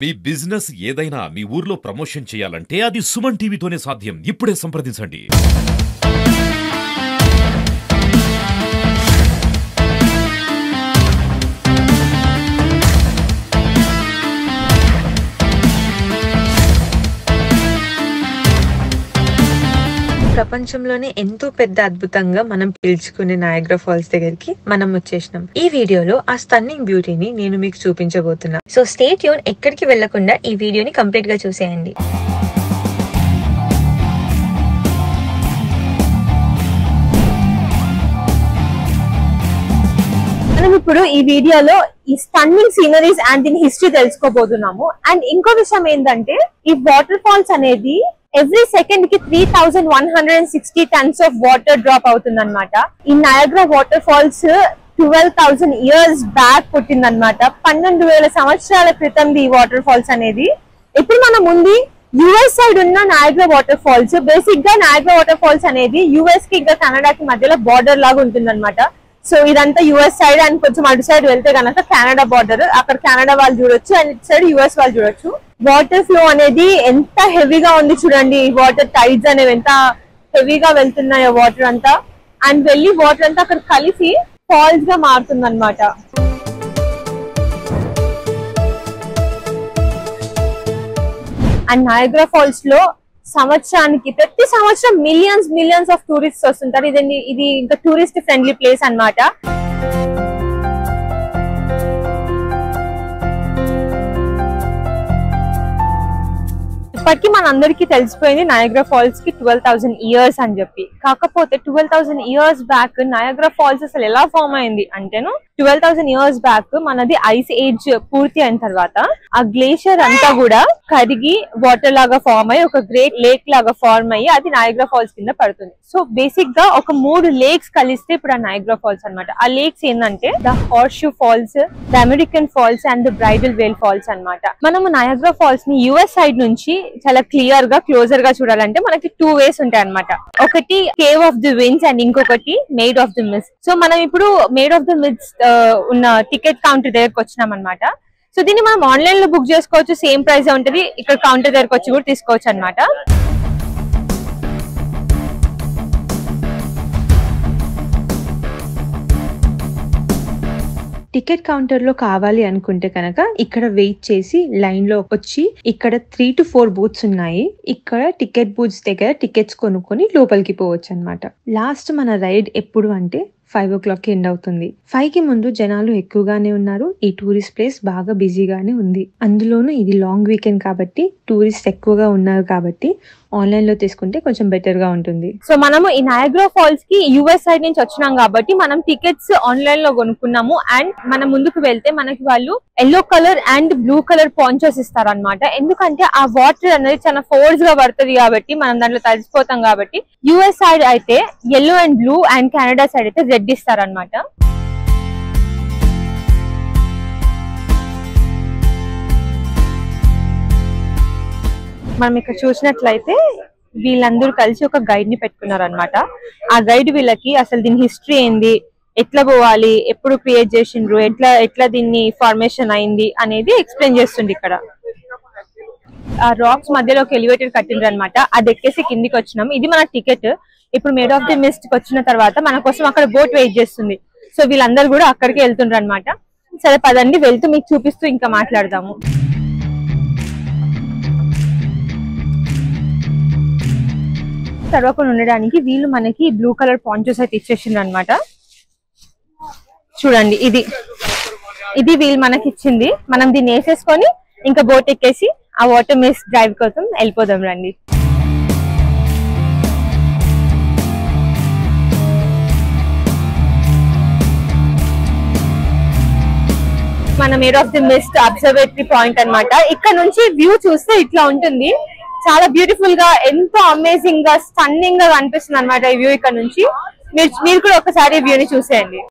మీ business ఏదైనా మీ ఊర్లో promotion చేయాలంటే అది సుమన్ టీవీతోనే సాధ్యం. ఇప్పుడే సంప్రదించండి. ప్రపంచంలోనే ఎంతో పెద్ద అద్భుతంగా మనం పిలుచుకునే నయాగ్రా ఫాల్స్ దగ్గరికి మనం వచ్చేసినాం. ఈ వీడియోలో ఆ స్టన్నింగ్ బ్యూటీని నేను మీకు చూపించబోతున్నా. సో స్టే ట్యూన్, ఎక్కడికి వెళ్లకుండా ఈ వీడియోని కంప్లీట్ గా చూసేయండి. మనం ఇప్పుడు ఈ వీడియోలో ఈ స్టన్నింగ్ సీనరీస్ అండ్ దీని హిస్టరీ తెలుసుకోబోతున్నాము. అండ్ ఇంకో విషయం ఏంటంటే, ఈ వాటర్ ఫాల్స్ అనేది ఎవ్రీ సెకండ్ కి 3160 టన్స్ ఆఫ్ వాటర్ డ్రాప్ అవుతుంది అనమాట. ఈ Niagara water falls 12,000 years back పుట్టిందనమాట. 12,000 సంవత్సరాల క్రితం ఈ వాటర్ ఫాల్స్ అనేది. ఇప్పుడు మనం ఉంది యుఎస్ సైడ్ ఉన్న నయాగ్రా వాటర్ ఫాల్స్. బేసిక్ గా నయాగ్రా వాటర్ ఫాల్స్ అనేది యుఎస్ కి ఇంకా కెనడాకి మధ్యలో బార్డర్ లాగా ఉంటుంది అనమాట. సో ఇదంతా యుఎస్ సైడ్, అండ్ కొంచెం అటు సైడ్ వెళ్తే కనుక కెనడా బార్డర్. అక్కడ కెనడా వాళ్ళు చూడొచ్చు, అండ్ ఇటు సైడ్ యుఎస్ వాళ్ళు చూడొచ్చు. వాటర్ ఫ్లో అనేది ఎంత హెవీగా ఉంది చూడండి. వాటర్ టైడ్స్ అనేవి ఎంత హెవీగా వెళ్తున్నాయో వాటర్ అంతా, అండ్ వెళ్ళి వాటర్ అంతా అక్కడ కలిసి ఫాల్స్ గా మారుతుంది అనమాట. అండ్ నయాగ్రా ఫాల్స్ లో ప్రతి సంవత్సరం మిలియన్స్ ఆఫ్ టూరిస్ట్ వస్తుంటారు. ఇది ఇంకా టూరిస్ట్ ఫ్రెండ్లీ ప్లేస్ అన్నమాట. ఇప్పటికీ మన అందరికి తెలిసిపోయింది నయాగ్రా ఫాల్స్ కి 12,000 ఇయర్స్ అని చెప్పి. కాకపోతే 12,000 ఇయర్స్ బ్యాక్ నయాగ్రా ఫాల్స్ అసలు ఎలా ఫామ్ అయింది అంటేను, 12,000 ఇయర్స్ బ్యాక్ మనది ఐస్ ఏజ్ పూర్తి అయిన తర్వాత ఆ గ్లేషియర్ అంతా కూడా కరిగి వాటర్ లాగా ఫామ్ అయ్యి ఒక గ్రేట్ లేక్ లాగా ఫార్మ్ అయ్యి అది నయాగ్రా ఫాల్స్ కింద పడుతుంది. సో బేసిక్ గా ఒక 3 లేక్స్ కలిస్తే ఇప్పుడు ఆ నయాగ్రా ఫాల్స్ అనమాట. ఆ లేక్స్ ఏంటంటే the horseshoe falls, the American falls and the bridal veil falls అనమాట. మనము నయాగ్రా ఫాల్స్ ని యుఎస్ సైడ్ నుంచి చాలా క్లియర్ గా క్లోజర్ గా చూడాలంటే మనకి 2 వేస్ ఉంటాయి అనమాట. ఒకటి Cave of the Winds and ఇంకొకటి Maid of the Mist. So మనం ఇప్పుడు మేడ్ ఆఫ్ ది మిస్ట్ ఉన్న టికెట్ కౌంటర్ దగ్గరకు వచ్చినాం అనమాట. సో దీన్ని మనం ఆన్లైన్ లో బుక్ చేసుకోవచ్చు, సేమ్ ప్రైస్ ఉంటుంది. ఇక్కడ కౌంటర్ దగ్గరకు వచ్చి కూడా తీసుకోవచ్చు అనమాట. టికెట్ కౌంటర్ లో కావాలి అనుకుంటే కనుక ఇక్కడ వెయిట్ చేసి లైన్ లో వచ్చి ఇక్కడ 3 to 4 బూత్స్ ఉన్నాయి. ఇక్కడ టికెట్ బూత్స్ దగ్గర టికెట్స్ కొనుక్కొని లోపలికి పోవచ్చు అనమాట. లాస్ట్ మన రైడ్ ఎప్పుడు అంటే 5 o'clock ఎండ్ అవుతుంది. 5 కి ముందు జనాలు ఎక్కువగానే ఉన్నారు. ఈ టూరిస్ట్ ప్లేస్ బాగా బిజీగానే ఉంది. అందులోనూ ఇది లాంగ్ వీకెండ్ కాబట్టి టూరిస్ట్ ఎక్కువగా ఉన్నారు కాబట్టి ఆన్లైన్ లో తీసుకుంటే కొంచెం బెటర్ గా ఉంటుంది. సో మనము ఈ నయాగ్రా ఫాల్స్ కి యుఎస్ సైడ్ నుంచి వచ్చినాం కాబట్టి మనం టికెట్స్ ఆన్లైన్ లో కొనుక్కున్నాము. అండ్ మనం ముందుకు వెళ్తే మనకి వాళ్ళు yellow colour and blue colour ponchos ఇస్తారు అనమాట. ఎందుకంటే ఆ వాటర్ అనేది చాలా ఫోర్స్ గా పడుతుంది కాబట్టి మనం దాంట్లో తడిసిపోతాం కాబట్టి. యుఎస్ సైడ్ అయితే yellow and blue, and Canada side అయితే రెడ్ ఇస్తారు అనమాట. మనం ఇక్కడ చూసినట్లయితే వీళ్ళందరూ కలిసి ఒక గైడ్ ని పెట్టుకున్నారు అనమాట. ఆ గైడ్ వీళ్ళకి అసలు దీని హిస్టరీ ఏంది, ఎట్లా పోవాలి, ఎప్పుడు క్రియేట్ చేసిండ్రు, ఎట్లా దీన్ని ఫార్మేషన్ అయింది అనేది ఎక్స్ప్లెయిన్ చేస్తుంది. ఇక్కడ ఆ రాక్స్ మధ్యలో ఒక ఎలివేటర్ కట్టిండ్రు అనమాట. అది ఎక్కేసి కిందికి వచ్చినాం. ఇది మన టికెట్. ఇప్పుడు మేడ్ ఆఫ్ ది మిస్ట్ కి వచ్చిన తర్వాత మన కోసం అక్కడ బోట్ వెయిట్ చేస్తుంది. సో వీళ్ళందరూ కూడా అక్కడికి వెళ్తుండ్రు అనమాట. సరే పదండి, వెళ్తూ మీకు చూపిస్తూ ఇంకా మాట్లాడదాము. తడవకుండా ఉండడానికి వీళ్ళు మనకి బ్లూ కలర్ పాంచోస్ అయితే ఇచ్చేసిండ్రు అనమాట. చూడండి, ఇది వీళ్ళు మనకి ఇచ్చింది. మనం దీన్ని వేసేసుకొని ఇంకా బోట్ ఎక్కేసి ఆ వాటర్ మిస్ట్ డ్రైవ్ కోసం వెళ్ళిపోదాం రండి. మన Maid of the Mist observatory point అన్నమాట. ఇక్కడ నుంచి వ్యూ చూస్తే ఇట్లా ఉంటుంది. చాలా బ్యూటిఫుల్ గా, ఎంతో అమేజింగ్ గా, స్టన్నింగ్ గా కనిపిస్తుంది అనమాట ఈ వ్యూ ఇక్కడ నుంచి. మీరు కూడా ఒకసారి వ్యూ ని చూసేయండి.